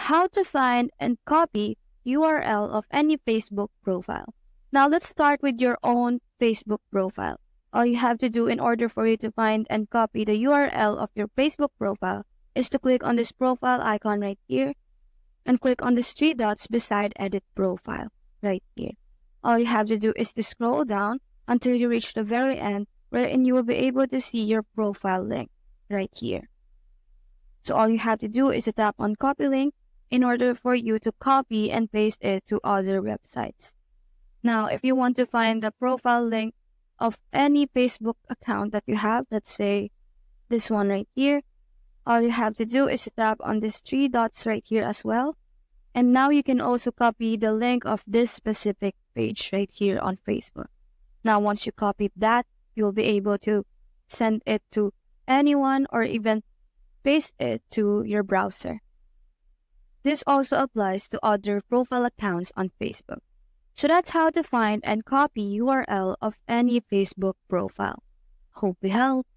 how to find and copy URL of any Facebook profile. Now let's start with your own Facebook profile. All you have to do in order for you to find and copy the URL of your Facebook profile is to click on this profile icon right here and click on the three dots beside edit profile right here. All you have to do is to scroll down until you reach the very end, wherein you will be able to see your profile link right here. So all you have to do is to tap on copy link in order for you to copy and paste it to other websites. Now, if you want to find the profile link of any Facebook account that you have, let's say this one right here, all you have to do is to tap on these three dots right here as well. And now you can also copy the link of this specific page right here on Facebook. Now, once you copied that, you'll be able to send it to anyone or even paste it to your browser. This also applies to other profile accounts on Facebook. So that's how to find and copy URL of any Facebook profile. Hope we helped.